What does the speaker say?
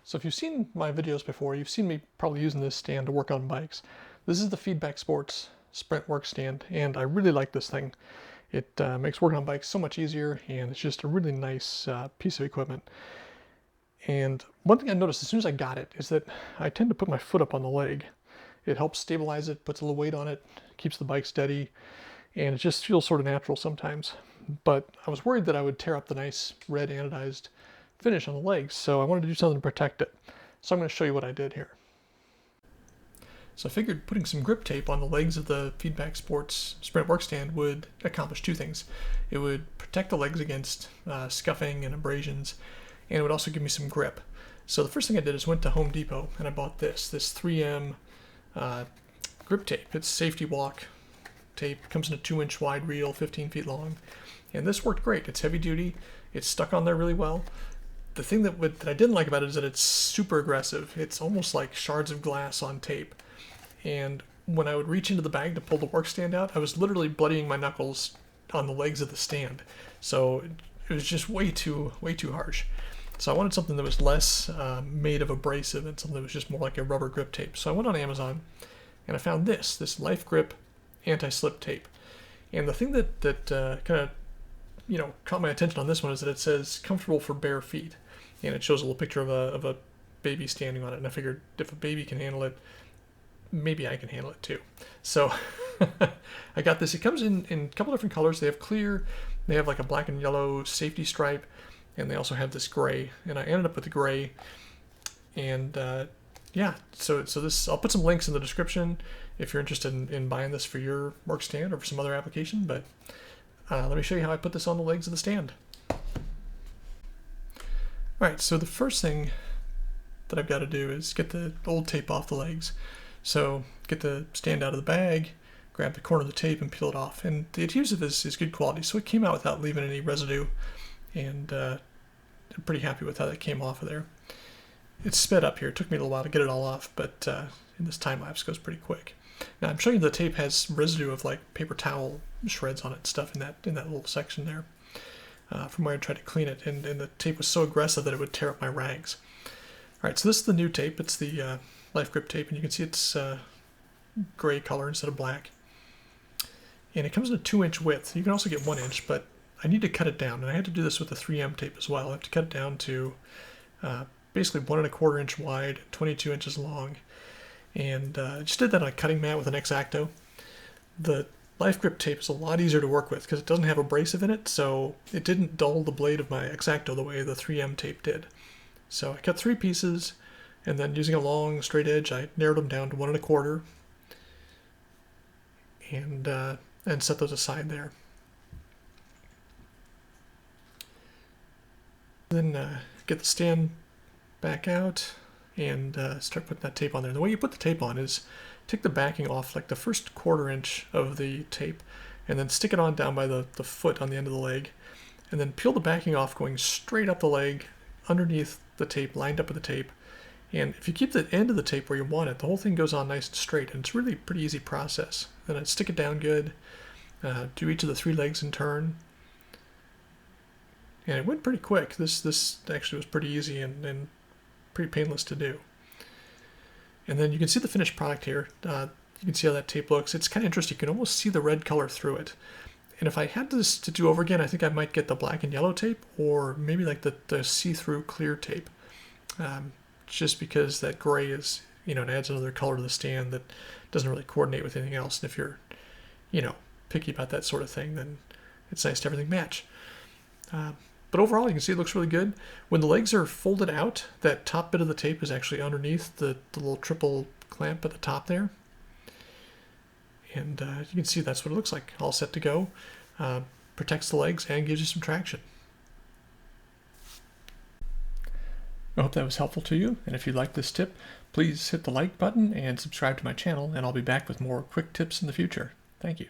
So if you've seen my videos before, you've seen me probably using this stand to work on bikes. This is the Feedback Sports Sprint work stand, and I really like this thing. It makes working on bikes so much easier, and it's just a really nice piece of equipment. And one thing I noticed as soon as I got it is that I tend to put my foot up on the leg. It helps stabilize it, puts a little weight on it, keeps the bike steady, and it just feels sort of natural sometimes. But I was worried that I would tear up the nice red anodized finish on the legs, so I wanted to do something to protect it. So I'm going to show you what I did here. So I figured putting some grip tape on the legs of the Feedback Sports Sprint workstand would accomplish two things. It would protect the legs against scuffing and abrasions, and it would also give me some grip. So the first thing I did is went to Home Depot and I bought this 3M grip tape. It's safety walk tape. It comes in a 2-inch wide reel, 15 feet long, and this worked great. It's heavy duty. It's stuck on there really well. The thing that I didn't like about it is that it's super aggressive. It's almost like shards of glass on tape. And when I would reach into the bag to pull the workstand out, I was literally bloodying my knuckles on the legs of the stand. So it was just way too harsh. So I wanted something that was less made of abrasive and something that was just more like a rubber grip tape. So I went on Amazon and I found this Life Grip anti-slip tape. And the thing that kind of caught my attention on this one is that it says comfortable for bare feet, and it shows a little picture of a baby standing on it. And I figured if a baby can handle it, maybe I can handle it too. So I got this. It comes in a couple different colors. They have clear, they have like a black and yellow safety stripe, and they also have this gray. And I ended up with the gray. And yeah, so this, I'll put some links in the description if you're interested in buying this for your work stand or for some other application. But let me show you how I put this on the legs of the stand. Alright, so the first thing that I've got to do is get the old tape off the legs. So get the stand out of the bag, grab the corner of the tape and peel it off. And the adhesive is good quality, so it came out without leaving any residue. And I'm pretty happy with how that came off of there. It's sped up here. It took me a little while to get it all off, but in this time lapse goes pretty quick. Now I'm showing you the tape has residue of like paper towel shreds on it and stuff in that little section there from where I tried to clean it, and the tape was so aggressive that it would tear up my rags. Alright, so this is the new tape. It's the Life Grip tape, and you can see it's gray color instead of black. And it comes in a 2-inch width. You can also get 1 inch, but I need to cut it down, and I had to do this with the 3M tape as well. I have to cut it down to basically 1¼ inch wide, 22 inches long. And I just did that on a cutting mat with an X-Acto. The Life Grip tape is a lot easier to work with because it doesn't have abrasive in it, so it didn't dull the blade of my X-Acto the way the 3M tape did. So I cut 3 pieces, and then using a long straight edge, I narrowed them down to 1¼ and set those aside there. Then get the stand back out and start putting that tape on there. And the way you put the tape on is take the backing off like the first 1/4 inch of the tape and then stick it on down by the foot on the end of the leg, and then peel the backing off going straight up the leg underneath the tape, lined up with the tape. And if you keep the end of the tape where you want it, the whole thing goes on nice and straight, and it's really a pretty easy process. Then I'd stick it down good, do each of the 3 legs in turn, and it went pretty quick. This actually was pretty easy and pretty painless to do. And then you can see the finished product here. You can see how that tape looks. It's kind of interesting. You can almost see the red color through it. And if I had this to do over again, I think I might get the black and yellow tape, or maybe like the see-through clear tape. Just because that gray is, it adds another color to the stand that doesn't really coordinate with anything else. And if you're, picky about that sort of thing, then it's nice to have everything match. But overall, you can see it looks really good. When the legs are folded out, that top bit of the tape is actually underneath the little triple clamp at the top there. And you can see that's what it looks like, all set to go. Protects the legs and gives you some traction. I hope that was helpful to you, and if you liked this tip, please hit the like button and subscribe to my channel, and I'll be back with more quick tips in the future. Thank you.